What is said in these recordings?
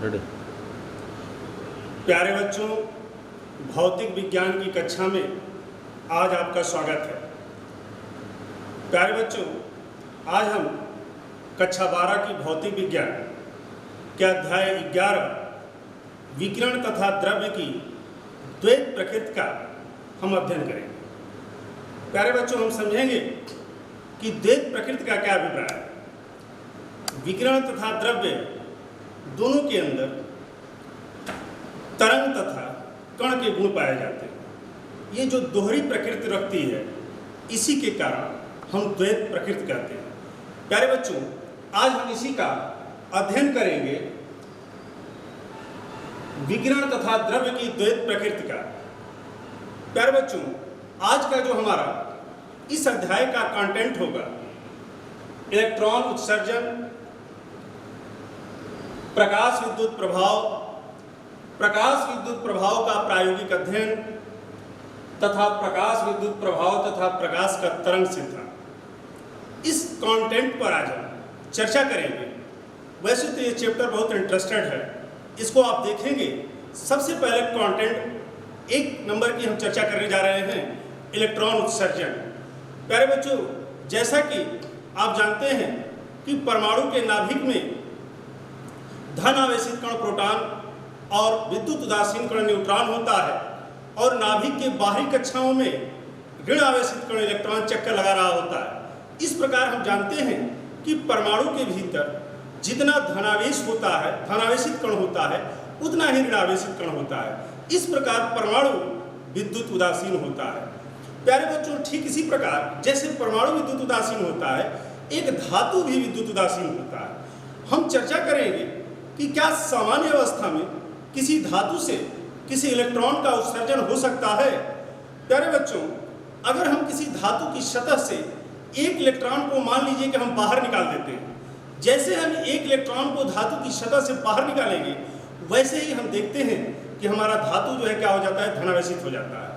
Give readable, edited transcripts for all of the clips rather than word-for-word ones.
Ready. प्यारे बच्चों, भौतिक विज्ञान की कक्षा में आज आपका स्वागत है। प्यारे बच्चों, आज हम कक्षा 12 की भौतिक विज्ञान के अध्याय 11 विकिरण तथा द्रव्य की द्वैत प्रकृति का हम अध्ययन करेंगे। प्यारे बच्चों, हम समझेंगे कि द्वैत प्रकृति का क्या अभिप्राय है। विकिरण तथा द्रव्य दोनों के अंदर तरंग तथा कण के गुण पाए जाते हैं। ये जो दोहरी प्रकृति रखती है, इसी के कारण हम द्वैत प्रकृति कहते हैं। प्यारे बच्चों, आज हम इसी का अध्ययन करेंगे, विकिरण तथा द्रव्य की द्वैत प्रकृति का। प्यारे बच्चों, आज का जो हमारा इस अध्याय का कंटेंट होगा, इलेक्ट्रॉन उत्सर्जन, प्रकाश विद्युत प्रभाव का प्रायोगिक अध्ययन तथा प्रकाश विद्युत प्रभाव तथा प्रकाश का तरंग सिद्धांत। इस कंटेंट पर आज हम चर्चा करेंगे। वैसे तो ये चैप्टर बहुत इंटरेस्टेड है, इसको आप देखेंगे। सबसे पहले कंटेंट 1 नंबर की हम चर्चा करने जा रहे हैं, इलेक्ट्रॉन उत्सर्जन। प्यारे बच्चों, जैसा कि आप जानते हैं कि परमाणु के नाभिक में धन आवेशित कण प्रोटॉन और विद्युत उदासीन कण न्यूट्रॉन होता है, और नाभिक के बाहरी कक्षाओं में ऋण आवेशित कण इलेक्ट्रॉन चक्कर लगा रहा होता है। इस प्रकार हम जानते हैं कि परमाणु के भीतर जितना धनावेश होता है, धनावेशित कण होता है, उतना ही ऋण आवेशित कण होता है। इस प्रकार परमाणु विद्युत उदासीन होता है। प्यारे बच्चों, ठीक इसी प्रकार जैसे परमाणु विद्युत उदासीन होता है, एक धातु भी विद्युत उदासीन होता है। हम चर्चा करेंगे कि क्या सामान्य अवस्था में किसी धातु से किसी इलेक्ट्रॉन का उत्सर्जन हो सकता है। प्यारे बच्चों, अगर हम किसी धातु की सतह से एक इलेक्ट्रॉन को मान लीजिए कि हम बाहर निकाल देते हैं, जैसे हम एक इलेक्ट्रॉन को धातु की सतह से बाहर निकालेंगे, वैसे ही हम देखते हैं कि हमारा धातु जो है क्या हो जाता है, धनावेशित हो जाता है,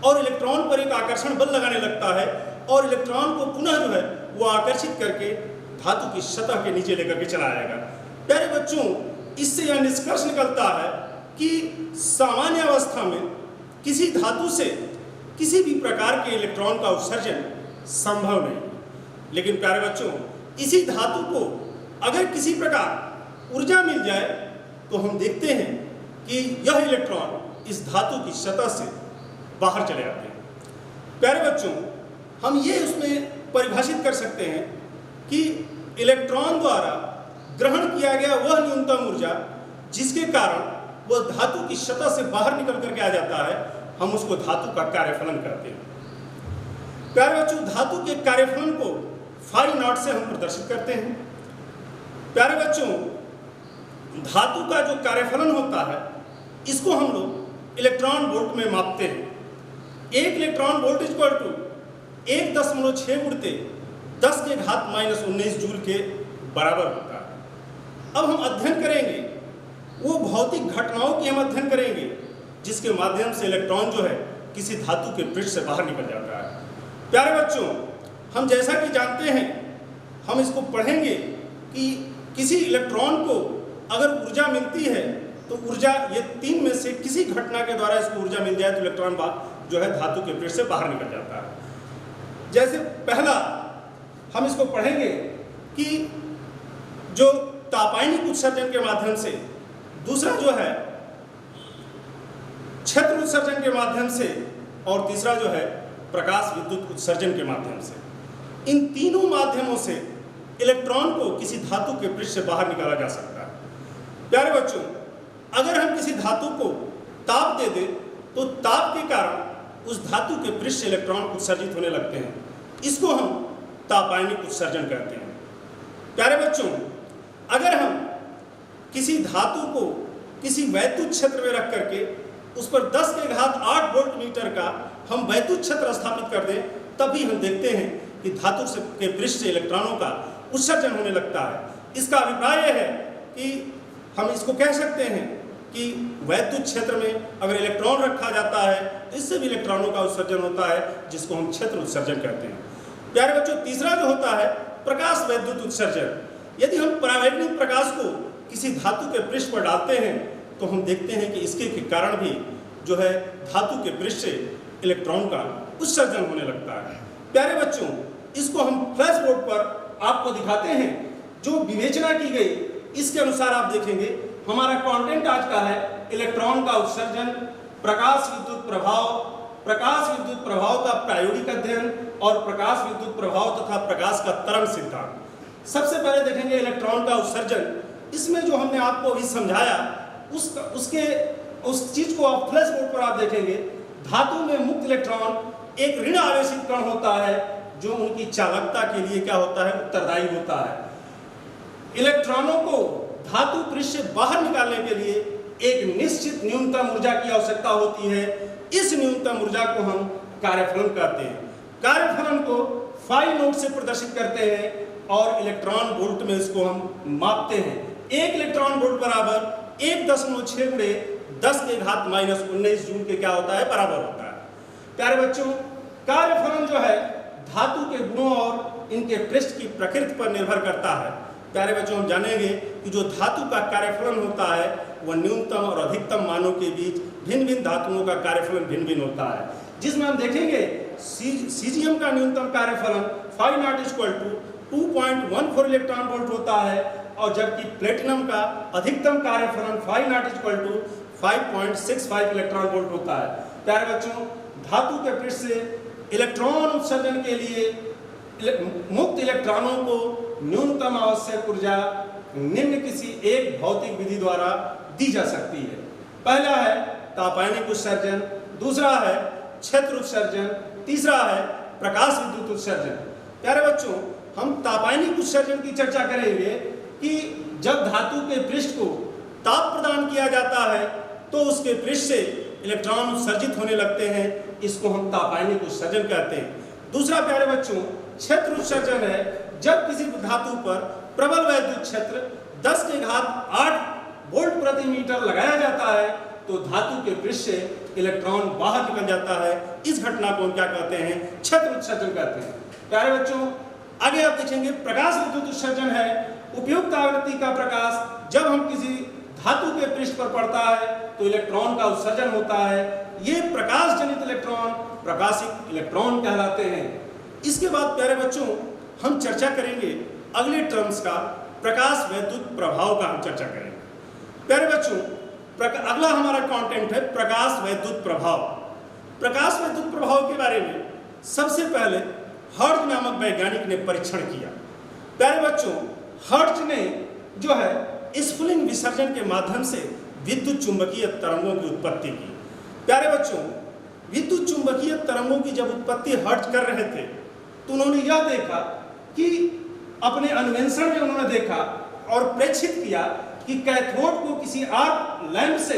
और इलेक्ट्रॉन पर एक आकर्षण बल लगाने लगता है, और इलेक्ट्रॉन को पुनः जो है वो आकर्षित करके धातु की सतह के नीचे लेकर के चला आएगा। प्यारे बच्चों, इससे यह निष्कर्ष निकलता है कि सामान्य अवस्था में किसी धातु से किसी भी प्रकार के इलेक्ट्रॉन का उत्सर्जन संभव नहीं। लेकिन प्यारे बच्चों, इसी धातु को अगर किसी प्रकार ऊर्जा मिल जाए तो हम देखते हैं कि यह इलेक्ट्रॉन इस धातु की सतह से बाहर चले आते हैं। प्यारे बच्चों, हम ये उसमें परिभाषित कर सकते हैं कि इलेक्ट्रॉन द्वारा ग्रहण किया गया वह न्यूनतम ऊर्जा जिसके कारण वह धातु की सतह से बाहर निकल करके आ जाता है, हम उसको धातु का कार्यफलन कहते हैं। प्यारे बच्चों, धातु के कार्यफलन को फाई नॉट से हम प्रदर्शित करते हैं। प्यारे बच्चों, धातु का जो कार्यफलन होता है, इसको हम लोग इलेक्ट्रॉन वोल्ट में मापते हैं। 1 इलेक्ट्रॉन वोल्ट इक्वल टू 1.6 गुणित 10 के घात -19 जूल के बराबर होता है। अब हम अध्ययन करेंगे, वो भौतिक घटनाओं की हम अध्ययन करेंगे जिसके माध्यम से इलेक्ट्रॉन जो है किसी धातु के पृष्ठ से बाहर निकल जाता है। प्यारे बच्चों, हम जैसा कि जानते हैं, हम इसको पढ़ेंगे कि किसी इलेक्ट्रॉन को अगर ऊर्जा मिलती है तो ऊर्जा, ये 3 में से किसी घटना के द्वारा इसको ऊर्जा मिल जाए तो इलेक्ट्रॉन जो है धातु के पृष्ठ से बाहर निकल जाता है। जैसे पहला हम इसको पढ़ेंगे कि जो तापायनिक उत्सर्जन के माध्यम से, दूसरा जो है क्षेत्र उत्सर्जन के माध्यम से, और तीसरा जो है प्रकाश विद्युत उत्सर्जन के माध्यम से। इन तीनों माध्यमों से इलेक्ट्रॉन को किसी धातु के पृष्ठ से बाहर निकाला जा सकता है। प्यारे बच्चों, अगर हम किसी धातु को ताप दे दें तो ताप के कारण उस धातु के पृष्ठ से इलेक्ट्रॉन उत्सर्जित होने लगते हैं। इसको हम तापायनिक उत्सर्जन कहते हैं। प्यारे बच्चों, अगर हम किसी धातु को किसी वैद्युत क्षेत्र में रख करके उस पर 10 के घात 8 वोल्ट मीटर का हम वैद्युत क्षेत्र स्थापित कर दें, तभी हम देखते हैं कि धातु के पृष्ठ से इलेक्ट्रॉनों का उत्सर्जन होने लगता है। इसका अभिप्राय यह है कि हम इसको कह सकते हैं कि वैद्युत क्षेत्र में अगर इलेक्ट्रॉन रखा जाता है तो इससे भी इलेक्ट्रॉनों का उत्सर्जन होता है, जिसको हम क्षेत्र उत्सर्जन कहते हैं। प्यारे बच्चों, तीसरा जो होता है प्रकाश वैद्युत उत्सर्जन। यदि हम परावैज्ञानिक प्रकाश को किसी धातु के पृष्ठ पर डालते हैं तो हम देखते हैं कि इसके के कारण भी जो है धातु के पृष्ठ से इलेक्ट्रॉन का उत्सर्जन होने लगता है। प्यारे बच्चों, इसको हम फ्लैश बोर्ड पर आपको दिखाते हैं। जो विवेचना की गई इसके अनुसार आप देखेंगे हमारा कंटेंट आज का है इलेक्ट्रॉन का उत्सर्जन, प्रकाश विद्युत प्रभाव का प्रायोगिक अध्ययन और प्रकाश विद्युत प्रभाव तथा प्रकाश का तरंग सिद्धांत। सबसे पहले देखेंगे इलेक्ट्रॉन का उत्सर्जन। इसमें जो हमने आपको अभी समझाया उस चीज को आप फ्लैश बोर्ड पर आप देखेंगे। धातु में मुक्त इलेक्ट्रॉन एक ऋण आवेशित कण होता है जो उनकी चालकता के लिए क्या होता है, उत्तरदायी होता है। इलेक्ट्रॉनों को धातु पृष्ठ से बाहर निकालने के लिए एक निश्चित न्यूनतम ऊर्जा की आवश्यकता होती है। इस न्यूनतम ऊर्जा को हम कार्यफलन कहते हैं। कार्यफलन को फाई नोट से प्रदर्शित करते हैं और इलेक्ट्रॉन वोल्ट में इसको हम मापते हैं। एक इलेक्ट्रॉन वोल्ट बराबर 1.6 × 10⁻⁻19 जूल के क्या होता है, बराबर होता है। प्यारे बच्चों, कार्यफलन जो है धातु के गुणों और इनके पृष्ठ की प्रकृति पर निर्भर करता है। प्यारे बच्चों, हम जानेंगे कि जो धातु का कार्यफलन होता है वह न्यूनतम और अधिकतम मानों के बीच भिन्न भिन्न धातुओं का कार्यफलन भिन्न भिन्न होता है, जिसमें हम देखेंगे सीजियम का न्यूनतम कार्यफलन फाई नॉट = 2.14 इलेक्ट्रॉन वोल्ट होता है और जबकि प्लेटिनम का अधिकतम कार्यफलन फाई नॉट = 5.65 इलेक्ट्रॉन वोल्ट होता है। प्यारे बच्चों, धातु के पृष्ठ से इलेक्ट्रॉन उत्सर्जन के लिए मुक्त इलेक्ट्रॉनों को न्यूनतम आवश्यक ऊर्जा निम्न किसी एक भौतिक विधि द्वारा दी जा सकती है। पहला है तापायनिक उत्सर्जन, दूसरा है क्षेत्र उत्सर्जन, तीसरा है प्रकाश विद्युत उत्सर्जन। प्यारे बच्चों, हम तापायनिक उत्सर्जन की चर्चा करेंगे कि जब धातु के पृष्ठ को ताप प्रदान किया जाता है तो उसके पृष्ठ से इलेक्ट्रॉन उत्सर्जित होने लगते हैं। इसको हम तापायनिक उत्सर्जन कहते हैं। दूसरा प्यारे बच्चों, क्षेत्र उत्सर्जन है। जब किसी धातु पर प्रबल वैद्युत क्षेत्र 10⁸ वोल्ट प्रति मीटर लगाया जाता है तो धातु के पृष्ठ से इलेक्ट्रॉन बाहर निकल जाता है। इस घटना को हम क्या कहते हैं, क्षेत्र उत्सर्जन कहते हैं। प्यारे बच्चों, आगे आप देखेंगे प्रकाश विद्युत उत्सर्जन है। उपयुक्त आवृत्ति का प्रकाश जब हम किसी धातु के पृष्ठ पर पड़ता है तो इलेक्ट्रॉन का उत्सर्जन होता है। ये प्रकाश जनित इलेक्ट्रॉन प्रकाशिक इलेक्ट्रॉन कहलाते हैं। इसके बाद प्यारे बच्चों, हम चर्चा करेंगे अगले टर्म्स का, प्रकाश वैद्युत प्रभाव का हम चर्चा करेंगे। प्यारे बच्चों, अगला हमारा कंटेंट है प्रकाश वैद्युत प्रभाव। प्रकाश वैद्युत प्रभाव के बारे में सबसे पहले हर्ट्ज नामक वैज्ञानिक ने परीक्षण किया। प्यारे बच्चों, हर्ट्ज ने जो है स्फुलिंग विसर्जन के माध्यम से विद्युत चुंबकीय तरंगों की उत्पत्ति की। प्यारे बच्चों, विद्युत चुंबकीय तरंगों की जब उत्पत्ति हर्ट्ज कर रहे थे तो उन्होंने यह देखा कि अपने अन्वेषण में उन्होंने देखा और प्रेक्षित किया कि कैथोड को किसी आर्क लैंप से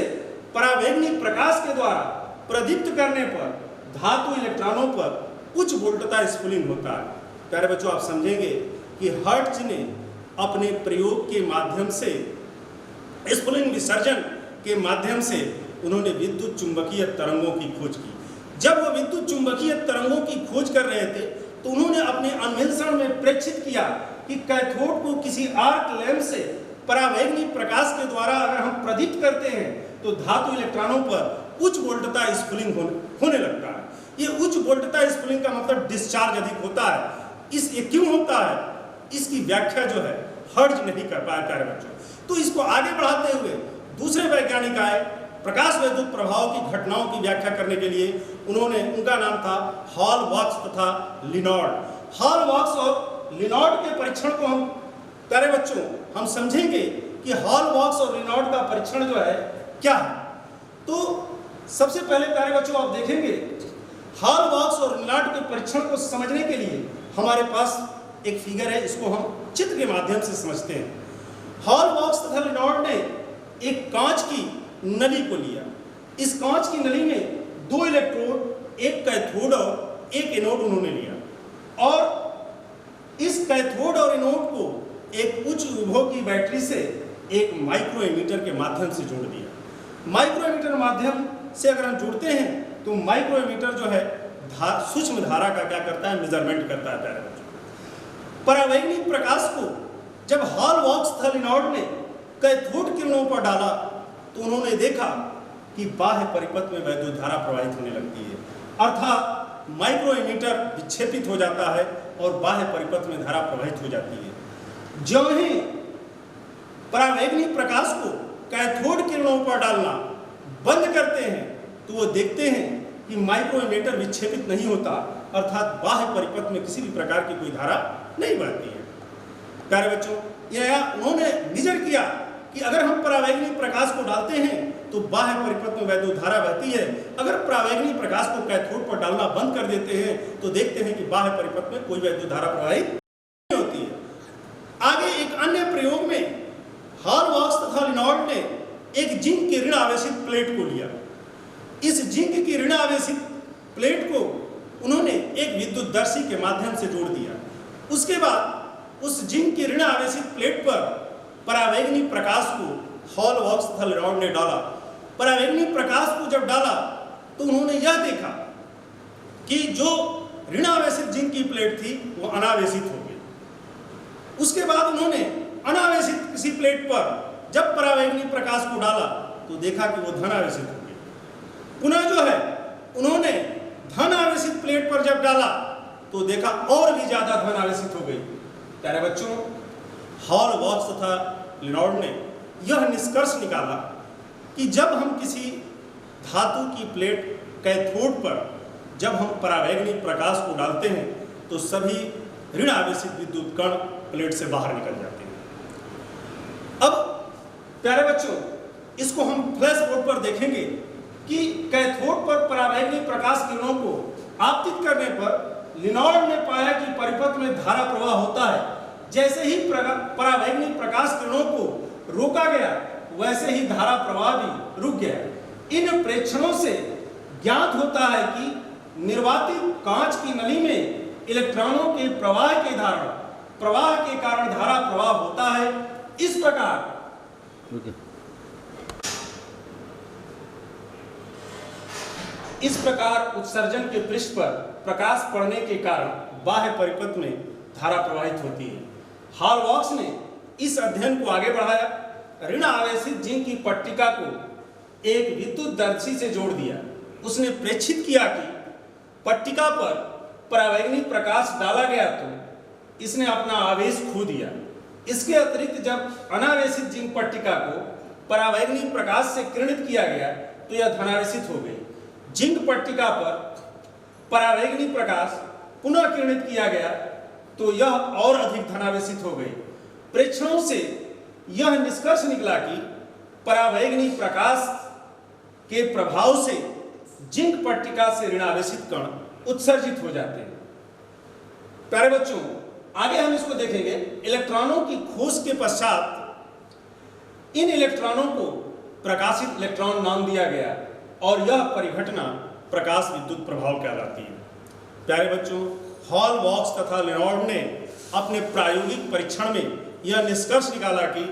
परावैंगनिक प्रकाश के द्वारा प्रदीप्त करने पर धातु इलेक्ट्रॉनों पर उच्च वोल्टता स्फुलिंग होता है। प्यारे बच्चों, आप समझेंगे कि हर्ट्ज ने अपने प्रयोग के माध्यम से स्फुलिंग विसर्जन के माध्यम से उन्होंने विद्युत चुंबकीय तरंगों की खोज की। जब वो विद्युत चुंबकीय तरंगों की खोज कर रहे थे तो उन्होंने अपने अन्वेषण में प्रेक्षित किया कि कैथोड को किसी आर्क लैंप से परावैंगनिक प्रकाश के द्वारा अगर हम प्रदीप्त करते हैं तो धातु इलेक्ट्रॉनों पर उच्च वोल्टता स्फुलिंग होने लगता है। ये उच्च वोल्टता स्फुलिंग का मतलब डिस्चार्ज अधिक होता है। ये क्यों होता है, इसकी व्याख्या जो है हर्ट्ज नहीं कर पाया प्यारे बच्चों। तो इसको आगे बढ़ाते हुए दूसरे वैज्ञानिक आए प्रकाश वैद्युत प्रभाव की घटनाओं की व्याख्या करने के लिए। उनका नाम था हॉल-बॉक्स तथा लिनॉर्ड। हॉल-बॉक्स और लिनॉर्ड के परीक्षण को हम प्यारे बच्चों हम समझेंगे कि हॉल-बॉक्स और लिनॉर्ड का परीक्षण जो है क्या है। तो सबसे पहले प्यारे बच्चों आप देखेंगे हॉल-बॉक्स और लिनॉर्ड के परीक्षण को समझने के लिए हमारे पास एक फिगर है, इसको हम चित्र के माध्यम से समझते हैं। हॉल-बॉक्स तथा लिनॉर्ड ने एक कांच की नली को लिया। इस कांच की नली में 2 इलेक्ट्रोड, एक कैथोड और एक एनोड उन्होंने लिया और इस कैथोड और एनोड को एक उच्च विभव की बैटरी से एक माइक्रो एमीटर के माध्यम से जोड़ दिया। माइक्रो एमीटर माध्यम से अगर हम जुड़ते हैं तो माइक्रो एमीटर जो है सूक्ष्म धारा का क्या करता है, मेजरमेंट करता है प्यारे बच्चों। परावैंगनिक प्रकाश को जब हॉल-बॉक्स तथा लिनॉर्ड ने कैथोड किरणों पर डाला तो उन्होंने देखा कि बाह्य परिपथ में वैद्युत धारा प्रवाहित होने लगती है, अर्थात माइक्रो एमीटर विक्षेपित हो जाता है और बाह्य परिपथ में धारा प्रवाहित हो जाती है। ज्यों ही परावैगनी प्रकाश को कैथोड किरणों पर डालना बंद करते हैं तो वो देखते हैं कि माइक्रो एमीटर विक्षेपित नहीं होता, अर्थात बाह्य परिपथ में किसी भी प्रकार की कोई धारा नहीं बहती है। प्यारे बच्चों, यह उन्होंने निजर किया कि अगर हम परावैगनी प्रकाश को डालते हैं तो बाह्य परिपथ में वैद्युत धारा बहती है, अगर परावैगनी प्रकाश को कैथोड पर डालना बंद कर देते हैं तो देखते हैं कि बाह्य परिपथ में कोई वैद्युत धारा प्रवाहित नहीं होती है। आगे एक अन्य प्रयोग में हॉलबॉक्स तथा लिनॉल्ट ने एक जिंक की ऋण आवेशित प्लेट को लिया। इस जिंक की ऋण आवेशित प्लेट को उन्होंने एक विद्युतदर्शी के माध्यम से जोड़ दिया। उसके बाद उस जिंक की ऋण आवेशित प्लेट पर परावैगनी प्रकाश को हॉलबॉक्स तथा लिनॉल्ट ने डाला। परावैगनी प्रकाश को जब डाला तो उन्होंने यह देखा कि जो ऋण आवेशित जिंक की प्लेट थी वो अनावेशित हो गई। उसके बाद उन्होंने अनावेशित किसी प्लेट पर जब परावैगनी प्रकाश को डाला तो देखा कि वो धनावेशित हो गई। पुनः जो है उन्होंने धन आवेशित प्लेट पर जब डाला तो देखा और भी ज्यादा धन आवेशित हो गई। प्यारे बच्चों, हॉलबॉक्स तथा लिनॉल्ट ने यह निष्कर्ष निकाला कि जब हम किसी धातु की प्लेट कैथोड पर जब हम परावैगनी प्रकाश को डालते हैं तो सभी ऋण आवेशित विद्युत कण प्लेट से बाहर निकल जाते हैं। अब प्यारे बच्चों, इसको हम फ्लैश बोर्ड पर देखेंगे कि कैथोड पर परावैगनी प्रकाश किरणों को आपतित करने पर लिनॉल्ट ने पाया कि परिपथ में धारा प्रवाह होता है। जैसे ही परावैगनी प्रकाश किरणों को रोका गया वैसे ही धारा प्रवाह भी रुक गया। इन प्रेक्षणों से ज्ञात होता है कि निर्वातित कांच की नली में इलेक्ट्रॉनों के प्रवाह के कारण धारा प्रवाह होता है। इस प्रकार उत्सर्जन के पृष्ठ पर प्रकाश पड़ने के कारण बाह्य परिपथ में धारा प्रवाहित होती है। हॉलबॉक्स ने इस अध्ययन को आगे बढ़ाया। ऋण आवेशित जिंक की पट्टिका को एक विद्युतदर्शी से जोड़ दिया। उसने प्रेक्षित किया कि पट्टिका पर परावैगनी प्रकाश डाला गया तो इसने अपना आवेश खो दिया। इसके अतिरिक्त जब अनावेशित जिंक पट्टिका को परावैगनी प्रकाश से किरणित किया गया तो यह धनावेशित हो गई। जिंक पट्टिका पर परावैगनी प्रकाश पुनः किरणित किया गया तो यह और अधिक धनावेशित हो गई। प्रेक्षणों से यह निष्कर्ष निकला कि परावैगनी प्रकाश के प्रभाव से जिंक पट्टिका से ऋणावेशित कण उत्सर्जित हो जाते हैं। प्यारे बच्चों, आगे हम इसको देखेंगे। इलेक्ट्रॉनों की खोज के पश्चात इन इलेक्ट्रॉनों को प्रकाशित इलेक्ट्रॉन नाम दिया गया और यह परिघटना प्रकाश विद्युत प्रभाव कहलाती है। प्यारे बच्चों, हॉलबॉक्स तथा लिनॉल्ट ने अपने प्रायोगिक परीक्षण में यह निष्कर्ष निकाला कि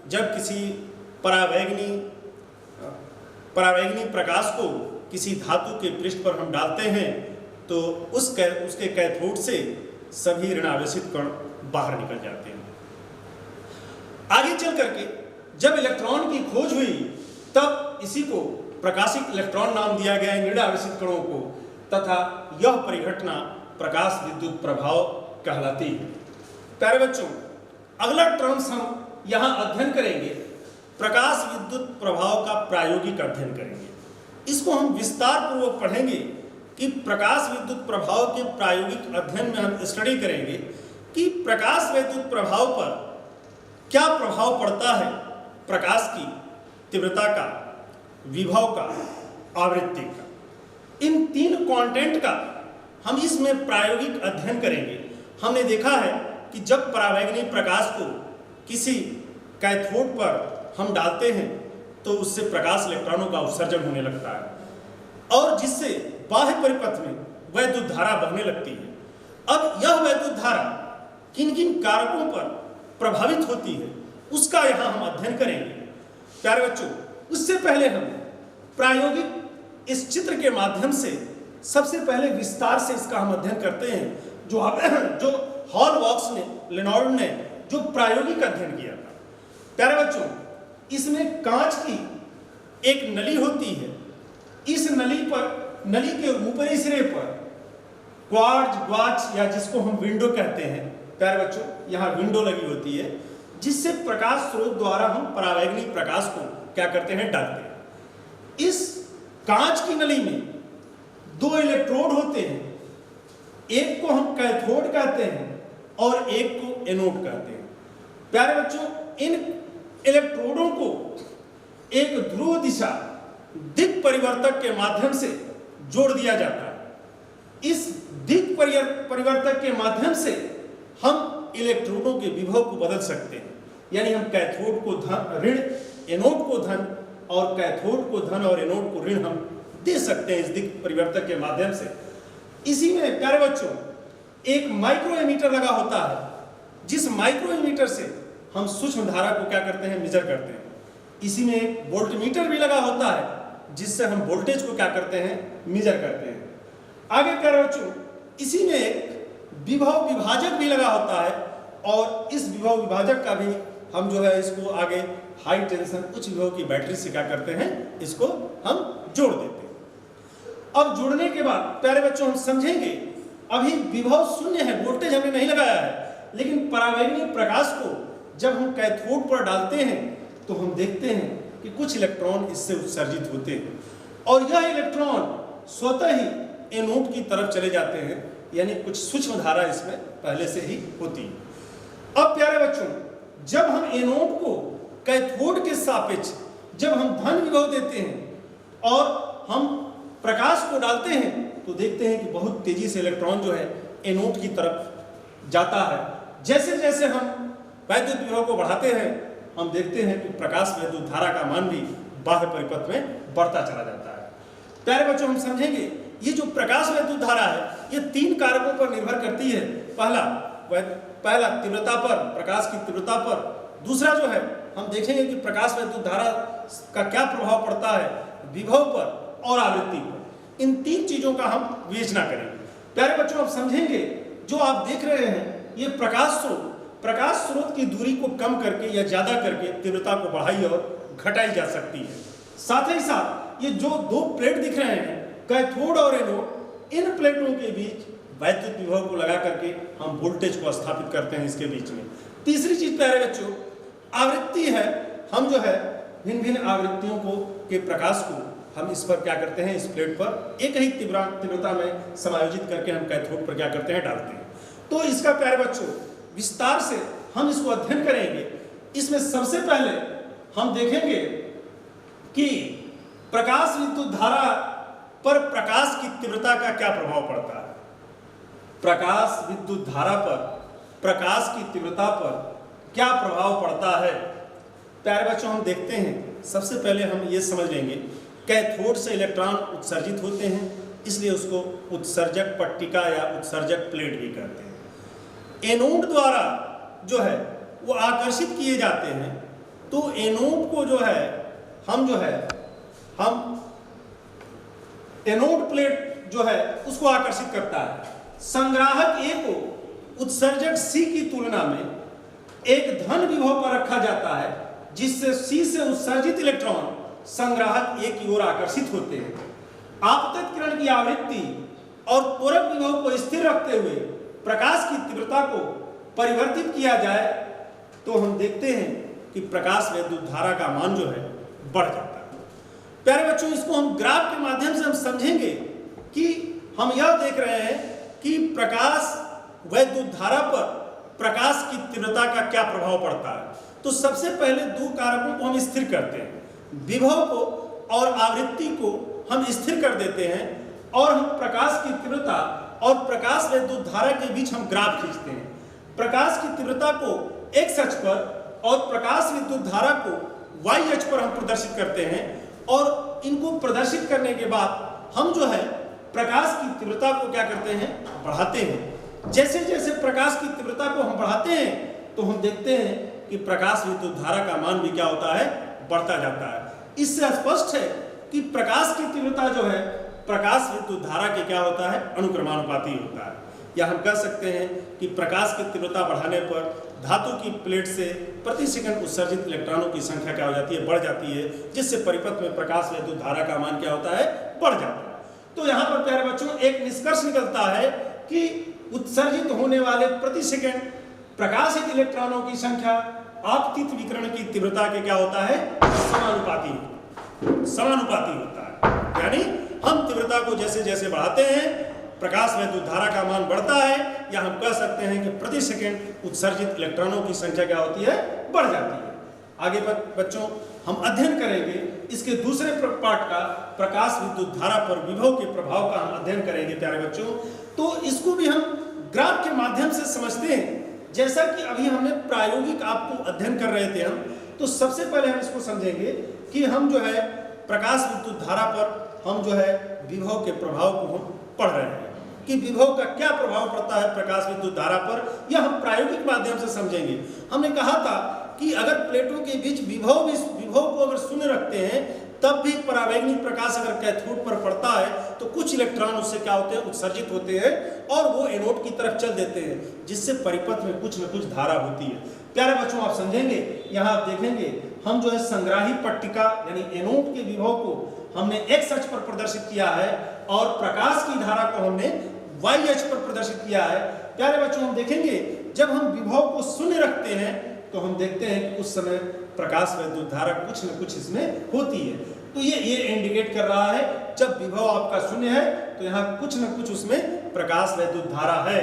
जब किसी परावैगनी प्रकाश को किसी धातु के पृष्ठ पर हम डालते हैं तो उसके कैथोड से सभी ऋणावेशित कण बाहर निकल जाते हैं। आगे चल करके जब इलेक्ट्रॉन की खोज हुई तब इसी को प्रकाशित इलेक्ट्रॉन नाम दिया गया इन ऋणावेशित कणों को तथा यह परिघटना प्रकाश विद्युत प्रभाव कहलाती है। प्यारे बच्चों, अगला टर्म्स हम यहाँ अध्ययन करेंगे, प्रकाश विद्युत प्रभाव का प्रायोगिक अध्ययन करेंगे। इसको हम विस्तार पूर्वक पढ़ेंगे कि प्रकाश विद्युत प्रभाव के प्रायोगिक अध्ययन में हम स्टडी करेंगे कि प्रकाश विद्युत प्रभाव पर क्या प्रभाव पड़ता है, प्रकाश की तीव्रता का, विभव का, आवृत्ति का। इन तीन कंटेंट का हम इसमें प्रायोगिक अध्ययन करेंगे। हमने देखा है कि जब परावैगनी प्रकाश को किसी कैथोड पर हम डालते हैं तो उससे प्रकाश इलेक्ट्रॉनों का उत्सर्जन होने लगता है और जिससे बाह्य परिपथ में वैद्युत धारा बहने लगती है। अब यह वैद्युत धारा किन किन कारकों पर प्रभावित होती है उसका यहाँ हम अध्ययन करेंगे। प्यारे बच्चों, उससे पहले हम प्रायोगिक इस चित्र के माध्यम से सबसे पहले विस्तार से इसका हम अध्ययन करते हैं जो हॉलबॉक्स ने, लिनॉल्ट ने जो प्रायोगिक अध्ययन किया था। प्यारे बच्चों, इसमें कांच की एक नली होती है। इस नली के ऊपरी सिरे पर क्वार्ट्ज या जिसको हम विंडो कहते हैं, प्यारे बच्चों यहाँ विंडो लगी होती है, जिससे प्रकाश स्रोत द्वारा हम परावैंगनी प्रकाश को क्या करते हैं, डालते हैं। इस कांच की नली में 2 इलेक्ट्रोड होते हैं, एक को हम कैथोड कहते हैं और एक को एनोड कहते हैं। प्यारे बच्चों, इन इलेक्ट्रोडों को एक ध्रुव दिशा दिक् परिवर्तक के माध्यम से जोड़ दिया जाता है। इस दिक् परिवर्तक के माध्यम से हम इलेक्ट्रोडों के विभव को बदल सकते हैं, यानी हम कैथोड को ऋण, एनोड को धन और कैथोड को धन और एनोड को ऋण हम दे सकते हैं इस दिक् परिवर्तक के माध्यम से। इसी में प्यारे बच्चों एक माइक्रो एमीटर लगा होता है, जिस माइक्रो एमीटर से हम सूक्ष्म धारा को क्या करते हैं, मेजर करते हैं। इसी में एक वोल्टमीटर भी लगा होता है, जिससे हम वोल्टेज को क्या करते हैं, मेजर करते हैं। आगे प्यारे बच्चों इसी में एक विभव विभाजक भी लगा होता है, और इस विभव विभाजक का भी हम जो है इसको आगे हाई टेंशन उच्च विभव की बैटरी से क्या करते हैं, इसको हम जोड़ देते हैं। अब जुड़ने के बाद प्यारे बच्चों हम समझेंगे, अभी विभव शून्य है, वोल्टेज हमने नहीं लगाया है, लेकिन परावैंगनी प्रकाश को जब हम कैथोड पर डालते हैं तो हम देखते हैं कि कुछ इलेक्ट्रॉन इससे उत्सर्जित होते हैं, और यह इलेक्ट्रॉन स्वतः ही एनोड की तरफ चले जाते हैं, यानी कुछ सूक्ष्म धारा इसमें पहले से ही होती है। अब प्यारे बच्चों जब हम एनोड को कैथोड के सापेक्ष जब हम धन विभव देते हैं और हम प्रकाश को डालते हैं, तो देखते हैं कि बहुत तेजी से इलेक्ट्रॉन जो है एनोड की तरफ जाता है। जैसे जैसे हम वैद्युत विभव को बढ़ाते हैं, हम देखते हैं कि प्रकाश विद्युत धारा का मान भी बाह्य परिपथ में बढ़ता चला जाता है। प्यारे बच्चों हम समझेंगे, ये जो प्रकाश विद्युत धारा है ये 3 कारकों पर निर्भर करती है। पहला तीव्रता पर, प्रकाश की तीव्रता पर। दूसरा जो है हम देखेंगे कि प्रकाश विद्युत धारा का क्या प्रभाव पड़ता है विभव पर और आवृत्ति पर। इन 3 चीजों का हम विवेचना करेंगे। प्यारे बच्चों आप समझेंगे, जो आप देख रहे हैं ये प्रकाश स्रोत की दूरी को कम करके या ज्यादा करके तीव्रता को बढ़ाई और घटाई जा सकती है। साथ ही साथ ये जो 2 प्लेट दिख रहे हैं, कैथोड और एनोड, इन प्लेटों के बीच वैद्युत विभव को लगा करके हम वोल्टेज को स्थापित करते हैं इसके बीच में। तीसरी चीज प्यारे बच्चों आवृत्ति है। हम जो है भिन्न भिन्न आवृत्तियों को के प्रकाश को हम इस पर क्या करते हैं, इस प्लेट पर एक ही तीव्रता में समायोजित करके हम कैथोड पर क्या करते हैं, डालते हैं। तो इसका प्यारे बच्चों विस्तार से हम इसको अध्ययन करेंगे। इसमें सबसे पहले हम देखेंगे कि प्रकाश विद्युत धारा पर प्रकाश की तीव्रता का क्या प्रभाव पड़ता है। प्रकाश विद्युत धारा पर प्रकाश की तीव्रता पर क्या प्रभाव पड़ता है। प्यारे बच्चों हम देखते हैं, सबसे पहले हम ये समझ लेंगे, कैथोड से इलेक्ट्रॉन उत्सर्जित होते हैं, इसलिए उसको उत्सर्जक पट्टिका या उत्सर्जक प्लेट भी कहते हैं। एनोड द्वारा जो है वो आकर्षित किए जाते हैं, तो एनोड को जो है हम एनोड प्लेट जो है उसको आकर्षित करता है। संग्राहक ए को उत्सर्जक सी की तुलना में एक धन विभव पर रखा जाता है, जिससे सी से उत्सर्जित इलेक्ट्रॉन संग्राहक ए की ओर आकर्षित होते हैं। आपतित किरण की आवृत्ति और त्वरक विभव को स्थिर रखते हुए प्रकाश की तीव्रता को परिवर्तित किया जाए, तो हम देखते हैं कि प्रकाश विद्युत धारा का मान जो है बढ़ जाता है। प्यारे बच्चों इसको हम ग्राफ के माध्यम से हम समझेंगे कि हम यह देख रहे हैं कि प्रकाश विद्युत धारा पर प्रकाश की तीव्रता का क्या प्रभाव पड़ता है। तो सबसे पहले 2 कारकों को हम स्थिर करते हैं, विभव को और आवृत्ति को हम स्थिर कर देते हैं, और हम प्रकाश की तीव्रता और प्रकाश विद्युत धारा के बीच हम ग्राफ खींचते हैं। प्रकाश की तीव्रता को x अक्ष पर और प्रकाश विद्युत धारा को y अक्ष पर हम प्रदर्शित करते हैं, और इनको प्रदर्शित करने के बाद हम जो है प्रकाश की तीव्रता को क्या करते हैं, बढ़ाते हैं। जैसे जैसे प्रकाश की तीव्रता को हम बढ़ाते हैं, तो हम देखते हैं कि प्रकाश विद्युत धारा का मान भी क्या होता है, बढ़ता जाता है। इससे स्पष्ट है कि प्रकाश की तीव्रता जो है प्रकाश विद्युत धारा के क्या होता है, अनुक्रमानुपाती होता है। या हम कह सकते हैं कि प्रकाश की तीव्रता बढ़ाने पर धातु की प्लेट से प्रति सेकंड उत्सर्जित इलेक्ट्रॉनों की संख्या क्या हो जाती है, बढ़ जाती है, जिससे परिपथ में प्रकाश वैद्युत धारा का मान क्या होता है, बढ़ जाता है। तो यहाँ पर प्यारे बच्चों एक निष्कर्ष निकलता है कि उत्सर्जित होने वाले प्रति सेकंड प्रकाशित इलेक्ट्रॉनों की संख्या आपतित विकिरण की तीव्रता के क्या होता है, समानुपाती होता है। यानी हम तीव्रता को जैसे जैसे बढ़ाते हैं प्रकाश वैद्युत धारा का मान बढ़ता है, या हम कह सकते हैं कि प्रति सेकंड उत्सर्जित इलेक्ट्रॉनों की संख्या क्या होती है, बढ़ जाती है। आगे बच्चों हम अध्ययन करेंगे इसके दूसरे पार्ट का, प्रकाश विद्युत धारा पर विभव के प्रभाव का हम अध्ययन करेंगे प्यारे बच्चों। तो इसको भी हम ग्राफ के माध्यम से समझते हैं। जैसा कि अभी हमने प्रायोगिक आपको अध्ययन कर रहे थे हम, तो सबसे पहले हम इसको समझेंगे कि हम जो है प्रकाश विद्युत धारा पर हम जो है विभव के प्रभाव को हम पढ़ रहे हैं कि विभव का क्या प्रभाव पड़ता है प्रकाश विद्युत धारा पर, यह हम प्रायोगिक माध्यम से समझेंगे। हमने कहा था कि अगर प्लेटों के बीच विभव को अगर शून्य रखते हैं तब भी परावैंगनिक प्रकाश अगर कैथोड पर पड़ता है तो कुछ इलेक्ट्रॉन उससे क्या होते हैं, उत्सर्जित होते हैं और वो एनोड की तरफ चल देते हैं, जिससे परिपथ में कुछ न कुछ धारा होती है। प्यारे बच्चों आप समझेंगे, यहाँ आप देखेंगे हम जो है संग्राही पट्टिका यानी एनोड के विभव को हमने एक्स अक्ष पर प्रदर्शित किया है और प्रकाश की धारा को हमने वाई अक्ष पर प्रदर्शित किया है। प्यारे बच्चों हम देखेंगे जब हम विभव को शून्य रखते हैं तो हम देखते हैं कि उस समय प्रकाश वैद्युत धारा कुछ न कुछ इसमें होती है। तो ये इंडिकेट कर रहा है जब विभव आपका शून्य है तो यहाँ कुछ न कुछ उसमें प्रकाश वैद्युत धारा है।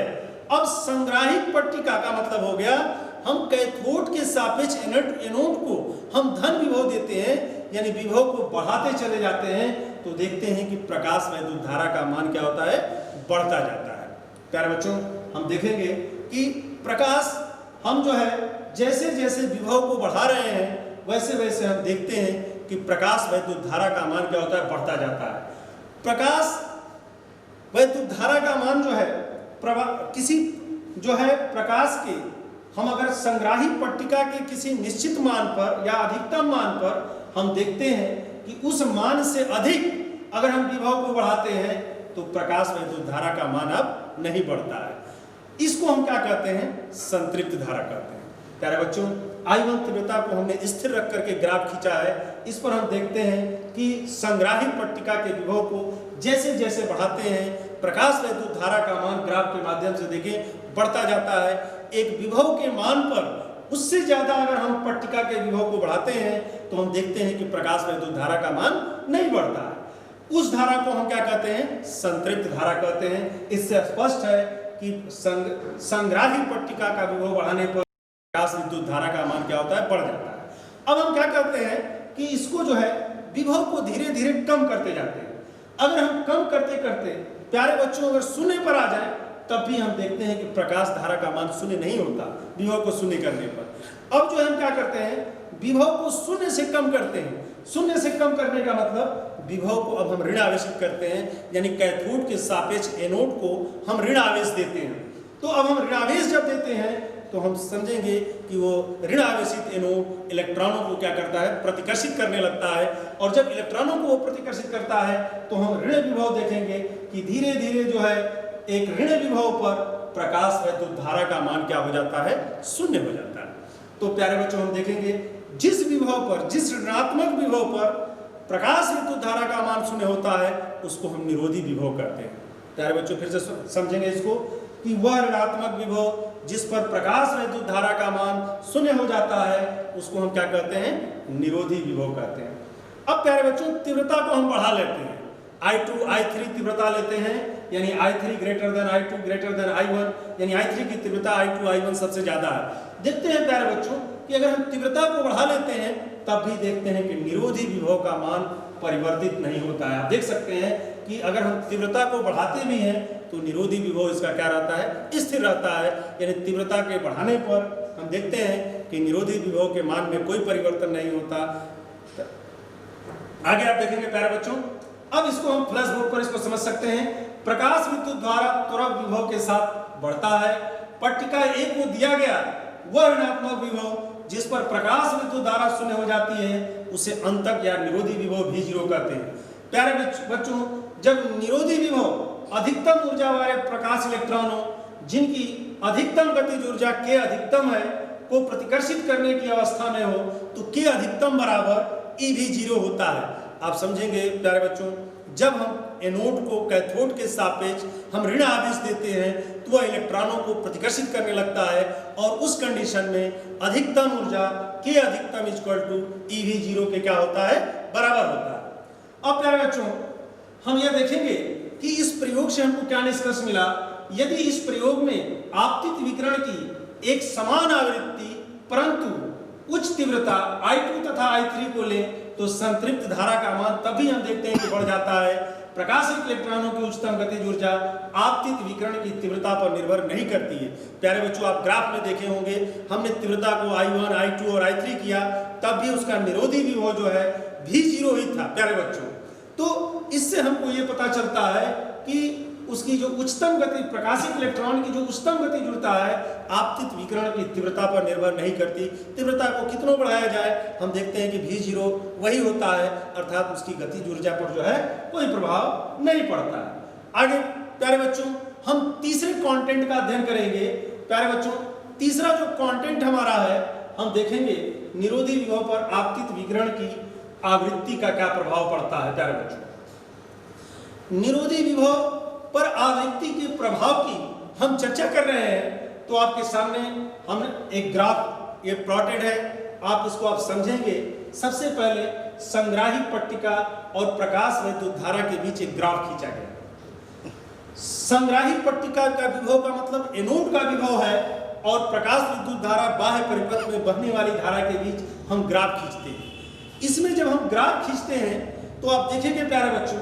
अब संग्राहिक पट्टिका का मतलब हो गया हम कैथोड के सापेक्ष एनोड को हम धन विभव देते हैं, यानी विभव को बढ़ाते चले जाते हैं, तो देखते हैं कि प्रकाश वैद्युत धारा का मान क्या होता है, बढ़ता जाता है। प्यारे बच्चों हम देखेंगे कि प्रकाश हम जो है जैसे जैसे विभव को बढ़ा रहे हैं वैसे वैसे हम देखते हैं कि प्रकाश वैद्युत धारा का मान क्या होता है, बढ़ता जाता है। प्रकाश वैद्युत धारा का मान जो है किसी जो है प्रकाश के हम अगर संग्राही पट्टिका के किसी निश्चित मान पर या अधिकतम मान पर हम देखते हैं कि उस मान से अधिक अगर हम विभव को बढ़ाते हैं तो प्रकाश वैद्युत धारा का मान अब नहीं बढ़ता है। इसको हम क्या कहते हैं, संतृप्त धारा कहते हैं। प्यारे बच्चों I1 तीव्रता को हमने स्थिर रख करके ग्राफ खींचा है। इस पर हम देखते हैं कि संग्राही पट्टिका के विभव को जैसे जैसे बढ़ाते हैं प्रकाश वैद्युत धारा का मान ग्राफ के माध्यम से देखें बढ़ता जाता है। एक विभव के मान पर उससे ज्यादा अगर हम पट्टिका के विभव को बढ़ाते हैं तो हम देखते हैं कि प्रकाश वैद्युत धारा का मान नहीं बढ़ता है। उस धारा को हम क्या कहते हैं, संतृप्त धारा कहते हैं। इससे स्पष्ट है कि संग्राही पट्टिका का विभव बढ़ाने पर प्रकाश विद्युत धारा का मान क्या होता है, बढ़ जाता है। अब हम क्या करते हैं कि इसको जो है विभव को धीरे धीरे कम करते जाते हैं। अगर हम कम करते करते प्यारे बच्चों अगर शून्य पर आ जाए तब भी हम देखते हैं कि प्रकाश धारा का मान शून्य नहीं होता विभव को शून्य करने पर। अब जो हम क्या करते हैं, विभव को शून्य से कम करते हैं। शून्य से कम करने का मतलब विभव को अब हम ऋण आवेशित करते हैं, यानी कैथोड के सापेक्ष एनोड को हम ऋण आवेश देते हैं। तो अब हम ऋण आवेश जब देते हैं तो हम समझेंगे कि वो ऋण आवेशित एनोड इलेक्ट्रॉनों को क्या करता है, प्रतिकर्षित करने लगता है। और जब इलेक्ट्रॉनों को वो प्रतिकर्षित करता है तो हम ऋण विभव देखेंगे कि धीरे धीरे जो है एक ऋण विभव पर प्रकाश वैद्युत धारा का मान क्या हो जाता है, शून्य हो जाता है। तो प्यारे बच्चों हम देखेंगे जिस विभव पर, जिस ऋणात्मक विभव पर प्रकाश विद्युत धारा का मान शून्य होता है उसको हम निरोधी विभव कहते हैं। प्यारे बच्चों फिर से समझेंगे इसको कि वह ऋणात्मक विभव जिस पर प्रकाश वैद्युत धारा का मान शून्य हो जाता है उसको हम क्या कहते हैं, निरोधी विभव कहते हैं। अब प्यारे बच्चों तीव्रता को हम बढ़ा लेते हैं, I2 I3 तीव्रता लेते हैं, यानी I3 greater than I2 greater than I1, यानी I3 की तीव्रता I2 I1 सबसे ज्यादा है। देखते हैं प्यारे बच्चों कि अगर हम तीव्रता को बढ़ा लेते हैं तब भी देखते हैं कि निरोधी विभव का मान परिवर्तित नहीं होता है। आप देख सकते हैं कि अगर हम तीव्रता को बढ़ाते भी हैं तो निरोधी विभव इसका क्या रहता है, स्थिर रहता है। यानी तीव्रता के बढ़ाने पर हम देखते हैं कि निरोधी विभव के मान में कोई परिवर्तन नहीं होता। आगे आप देखेंगे प्यारे बच्चों, अब इसको हम फ्लैश बोर्ड पर इसको समझ सकते हैं। प्रकाश विद्युत धारा त्वरक विभव के साथ बढ़ता है। पट्टिका A को दिया गया वह ऋणात्मक विभव जिस पर प्रकाश विद्युत धारा शून्य हो जाती है उसे अंतक या निरोधी विभव V0 कहते हैं। प्यारे बच्चों जब निरोधी विभव अधिकतम ऊर्जा वाले प्रकाश इलेक्ट्रॉनों जिनकी अधिकतम गतिज ऊर्जा K अधिकतम है को प्रतिकर्षित करने की अवस्था में हो तो K अधिकतम बराबर EV0 होता है। आप समझेंगे प्यारे बच्चों, जब हम एनोड को कैथोड के सापेक्ष हम ऋण आवेश देते हैं तो वह इलेक्ट्रॉनों को प्रतिकर्षित करने लगता है और उस कंडीशन में अधिकतम ऊर्जा K अधिकतम EV0 के क्या होता है, बराबर होता है। अब प्यारे बच्चों, हम यह देखेंगे कि इस प्रयोग से हमको क्या निष्कर्ष मिला। यदि इस प्रयोग में आपतित विकिरण की एक समान आवृत्ति परंतु उच्च तीव्रता I2 तथा I3 को लें तो संतृप्त धारा का मान तभी हम देखते हैं कि बढ़ जाता है। प्रकाशित इलेक्ट्रॉनों की उच्चतम गतिज ऊर्जा आपतित विकिरण की तीव्रता पर निर्भर नहीं करती है। प्यारे बच्चों, आप ग्राफ में देखे होंगे, हमने तीव्रता को I1, I2 और I3 किया, तब भी उसका निरोधी विभव जो है V0 ही था। प्यारे बच्चों, तो इससे हमको ये पता चलता है कि उसकी जो उच्चतम गति, प्रकाशित इलेक्ट्रॉन की जो उच्चतम गति ऊर्जा है आपतित विकिरण की तीव्रता पर निर्भर नहीं करती। तीव्रता को कितना बढ़ाया जाए, हम देखते हैं कि V0 वही होता है, अर्थात उसकी गतिज ऊर्जा पर जो है कोई प्रभाव नहीं पड़ता है। आगे प्यारे बच्चों, हम तीसरे कंटेंट का अध्ययन करेंगे। प्यारे बच्चों, तीसरा जो कंटेंट हमारा है, हम देखेंगे निरोधी विभव पर आपतित विकिरण की आवृत्ति का क्या प्रभाव पड़ता है। प्यारे बच्चों, निरोधी विभव पर आवृत्ति के प्रभाव की हम चर्चा कर रहे हैं। तो आपके सामने हमने एक ग्राफ ये प्लॉटेड है, आप इसको आप समझेंगे। सबसे पहले संग्राही पट्टिका और प्रकाश विद्युत धारा के बीच एक ग्राफ खींचा गया। संग्राही पट्टिका का विभव का मतलब एनोड का विभव है और प्रकाश विद्युत धारा बाह्य परिपथ में बहने वाली धारा के बीच हम ग्राफ खींचते हैं। इसमें जब हम ग्राफ खींचते हैं तो आप देखेंगे प्यारे बच्चों,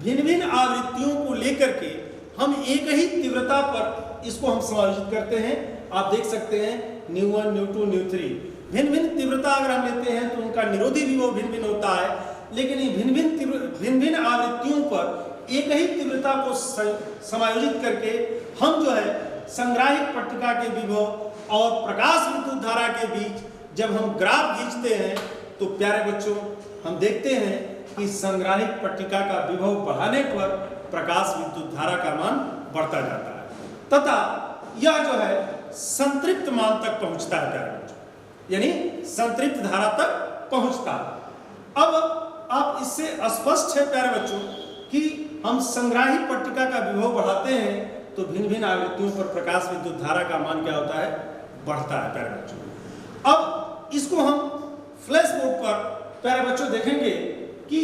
भिन्न भिन्न आवृत्तियों को लेकर के हम एक ही तीव्रता पर इसको हम समायोजित करते हैं। आप देख सकते हैं ν1, ν2, ν3 भिन्न भिन्न तीव्रता अगर हम लेते हैं तो उनका निरोधी विभव भिन्न भिन्न होता है, लेकिन ये भिन्न भिन्न आवृत्तियों पर एक ही तीव्रता को समायोजित करके हम जो है संग्राहिक पट्टिका के विभव और प्रकाश विद्युत धारा के बीच जब हम ग्राफ खींचते हैं तो प्यारे बच्चों, हम देखते हैं कि संग्राहिक पट्टिका का विभव बढ़ाने पर प्रकाश विद्युत धारा का मान बढ़ता जाता है तथा यह जो है संतृप्त मान तक पहुंचता है। प्यारे बच्चों, यानी संतृप्त धारा तक पहुंचता है। अब आप इससे स्पष्ट है प्यारे बच्चों कि हम संग्राही पट्टिका का विभव बढ़ाते हैं तो भिन्न भिन्न आवृत्तियों पर प्रकाश विद्युत धारा का मान क्या होता है, बढ़ता है। प्यारे बच्चों, अब इसको हम फ्लैश बोर्ड पर प्यारे बच्चों देखेंगे कि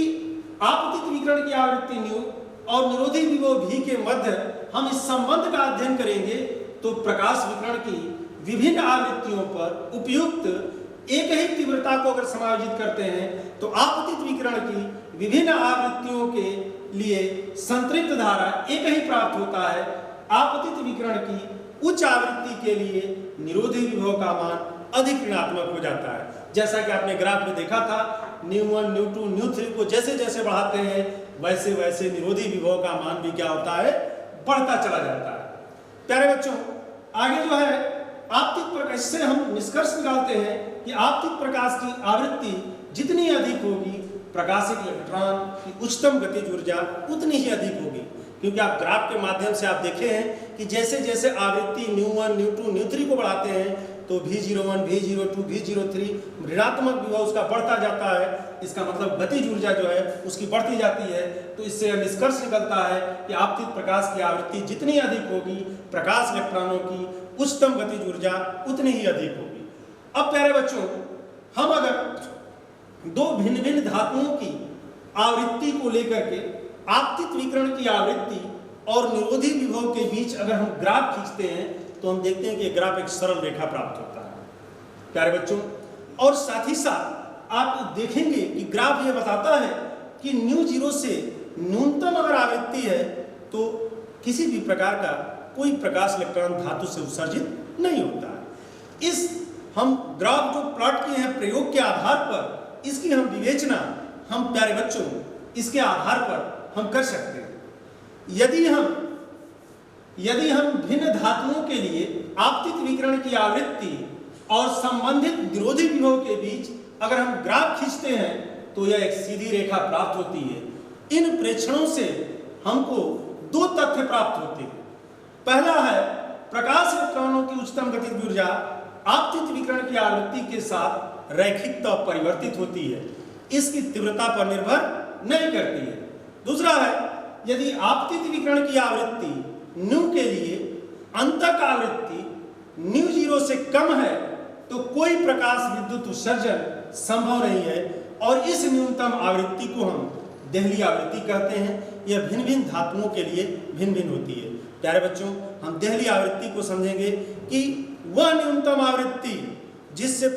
आपतित विकिरण की आवृत्ति ν और निरोधी विभव V के मध्य हम इस संबंध का अध्ययन करेंगे तो प्रकाश विकिरण की विभिन्न आवृत्तियों पर उपयुक्त एक ही तीव्रता को अगर समायोजित करते हैं तो आपतित विकिरण की विभिन्न आवृत्तियों के लिए संतृप्त धारा एक ही प्राप्त होता है। आपतित विकिरण की उच्च आवृत्ति के लिए निरोधी विभव का मान अधिक ऋणात्मक हो जाता है। जैसा कि आपने ग्राफ में देखा था, ν1, ν2, ν3 को जैसे जैसे बढ़ाते हैं वैसे वैसे निरोधी विभव का मान भी क्या होता है, बढ़ता चला जाता है। प्यारे बच्चों, आगे जो है आपतित प्रकाश से हम निष्कर्ष निकालते हैं कि आपतित प्रकाश की आवृत्ति जितनी अधिक होगी प्रकाशित इलेक्ट्रॉन की उच्चतम गतिज ऊर्जा उतनी ही अधिक होगी, क्योंकि आप ग्राफ के माध्यम से आप देखे हैं कि जैसे जैसे आवृत्ति ν1, ν2, ν3 को बढ़ाते हैं तो V01, V02, V03 ऋणात्मक विभव उसका बढ़ता जाता है। इसका मतलब गतिज ऊर्जा जो है उसकी बढ़ती जाती है। तो इससे निष्कर्ष निकलता है कि आपतित प्रकाश की आवृत्ति जितनी अधिक होगी प्रकाश इलेक्ट्रॉनों की उच्चतम गतिज ऊर्जा उतनी ही अधिक होगी। अब प्यारे बच्चों, हम अगर दो भिन्न भिन्न धातुओं की आवृत्ति को लेकर के आपतित विकिरण की आवृत्ति और निरोधी विभव के बीच अगर हम ग्राफ खींचते हैं तो हम देखते हैं कि ग्राफ एक सरल रेखा प्राप्त होता है। प्यारे बच्चों, और साथ ही साथ आप देखेंगे कि ग्राफ यह बताता है कि ν0 से न्यूनतम अगर आवृत्ति है तो किसी भी प्रकार का कोई प्रकाश इलेक्ट्रॉन धातु से उत्सर्जित नहीं होता है। इस हम ग्राफ जो प्लॉट किए हैं प्रयोग के आधार पर, इसकी हम विवेचना हम प्यारे बच्चों इसके आधार पर हम कर सकते हैं। यदि हम भिन्न धातुओं के लिए आपतित विकिरण की आवृत्ति और संबंधित निरोधी विभव के बीच अगर हम ग्राफ खींचते हैं तो यह एक सीधी रेखा प्राप्त होती है। इन प्रेक्षणों से हमको दो तथ्य प्राप्त होते हैं। पहला है प्रकाश इलेक्ट्रॉनों की उच्चतम गतिज ऊर्जा आपतित विकिरण की आवृत्ति के साथ रैखिकता परिवर्तित होती है, इसकी तीव्रता पर निर्भर नहीं करती है। दूसरा है, यदि आपतित विकिरण की आवृत्ति न्यू के लिए अंतक आवृत्ति न्यू 0 से कम है तो कोई प्रकाश विद्युत उत्सर्जन संभव नहीं है, और इस न्यूनतम आवृत्ति को हम देहली आवृत्ति कहते हैं। यह भिन्न भिन्न धातुओं के लिए भिन्न भिन्न होती है। प्यारे बच्चों, हम देहली आवृत्ति को समझेंगे कि वह न्यूनतम आवृत्ति जिससे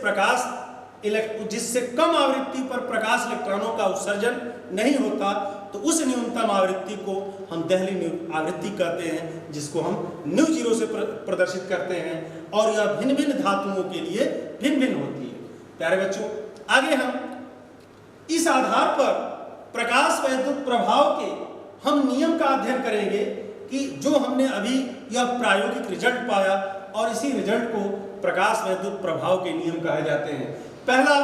कम आवृत्ति पर प्रकाश इलेक्ट्रॉनों का उत्सर्जन नहीं होता, तो उस न्यूनतम आवृत्ति को हम देहली आवृत्ति कहते हैं, जिसको हम न्यू 0 से प्रदर्शित करते हैं, और यह भिन्न भिन्न धातुओं के लिए भिन्न भिन्न होती है। प्यारे बच्चों, आगे हम इस आधार पर प्रकाश वैद्युत प्रभाव के हम नियम का अध्ययन करेंगे कि जो हमने अभी यह प्रायोगिक रिजल्ट पाया, और इसी रिजल्ट को प्रकाश वैद्युत प्रभाव के नियम कहे जाते हैं। पहला,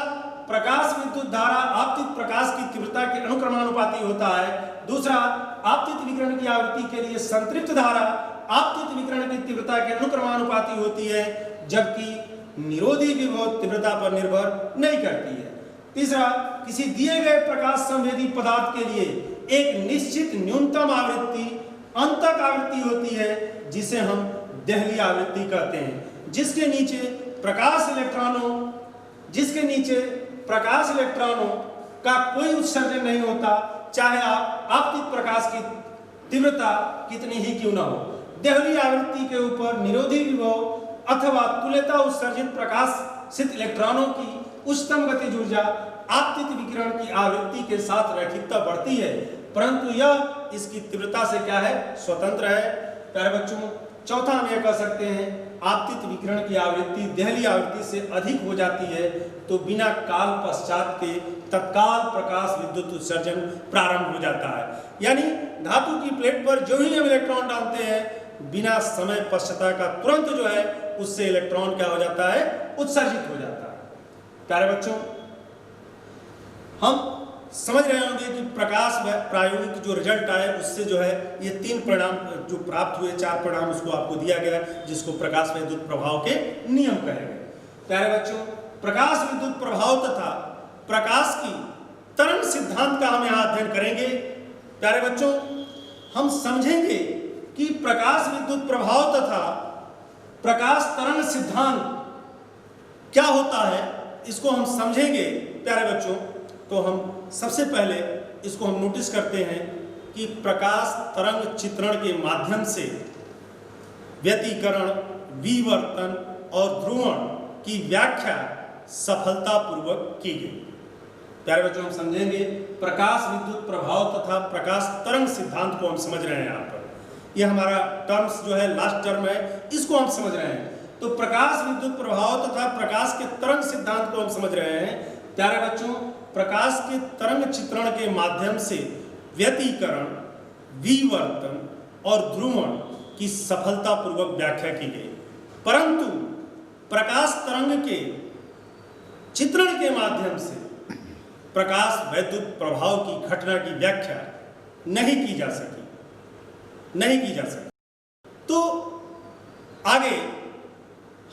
प्रकाश विद्युत धारा आपतित प्रकाश की तीव्रता के अनुक्रमानुपाती होता है। दूसरा, आपतित विकिरण की आवृत्ति के लिए संतृप्त धारा आपतित विकिरण की तीव्रता के अनुक्रमानुपाती होती है, जबकि निरोधी विभव तीव्रता पर निर्भर नहीं करती है। तीसरा, किसी दिए गए प्रकाश संवेदी पदार्थ के लिए एक निश्चित न्यूनतम आवृत्ति अंतक आवृत्ति होती है, जिसे हम देहली आवृत्ति कहते हैं, जिसके नीचे प्रकाश इलेक्ट्रॉनों का कोई उत्सर्जन नहीं होता, चाहे आपतित प्रकाश की तीव्रता कितनी ही क्यों न हो। देहली आवृत्ति के ऊपर निरोधी विभव अथवा तुल्यता उत्सर्जित प्रकाशित इलेक्ट्रॉनों की उच्चतम गतिज ऊर्जा आपतित विकिरण की आवृत्ति के साथ रैखिकता बढ़ती है, परंतु यह इसकी तीव्रता से क्या है, स्वतंत्र है। प्यारे बच्चों, चौथा हम यह कह सकते हैं, आपतित विकिरण की आवृत्ति देहली आवृत्ति से अधिक हो जाती है तो बिना काल पश्चात के तत्काल प्रकाश विद्युत उत्सर्जन प्रारंभ हो जाता है। यानी धातु की प्लेट पर जो ही हम इलेक्ट्रॉन डालते हैं, बिना समय पश्चात का तुरंत जो है उससे इलेक्ट्रॉन क्या हो जाता है, उत्सर्जित हो जाता है। प्यारे बच्चों, हम समझ रहे होंगे कि प्रकाश प्रायोगिक जो रिजल्ट आए उससे जो है ये 3 परिणाम जो प्राप्त हुए, 4 परिणाम उसको आपको दिया गया, जिसको प्रकाश विद्युत प्रभाव के नियम कहे गए। प्यारे बच्चों, प्रकाश विद्युत प्रभाव तथा प्रकाश की तरंग सिद्धांत का हम यहाँ अध्ययन करेंगे। प्यारे बच्चों, हम समझेंगे कि प्रकाश विद्युत प्रभाव तथा प्रकाश तरंग सिद्धांत क्या होता है, इसको हम समझेंगे। प्यारे बच्चों, तो हम सबसे पहले इसको हम नोटिस करते हैं कि प्रकाश तरंग चित्रण के माध्यम से व्यतिकरण, विवर्तन और ध्रुवण की व्याख्या सफलतापूर्वक की गई। प्यारे बच्चों, हम समझेंगे प्रकाश विद्युत प्रभाव तथा प्रकाश तरंग सिद्धांत को हम समझ रहे हैं। यहाँ पर यह हमारा टर्म्स जो है लास्ट टर्म है, इसको हम समझ रहे हैं। तो प्रकाश विद्युत प्रभाव तथा प्रकाश के तरंग सिद्धांत को हम समझ रहे हैं। प्यारे बच्चों, प्रकाश के तरंग चित्रण के माध्यम से व्यतिकरण, विवर्तन और ध्रुवण की सफलतापूर्वक व्याख्या की गई, परंतु प्रकाश तरंग के चित्रण के माध्यम से प्रकाश वैद्युत प्रभाव की घटना की व्याख्या नहीं की जा सकी। तो आगे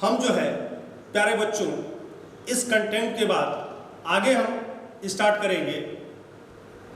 हम जो है प्यारे बच्चों, इस कंटेंट के बाद आगे हम स्टार्ट करेंगे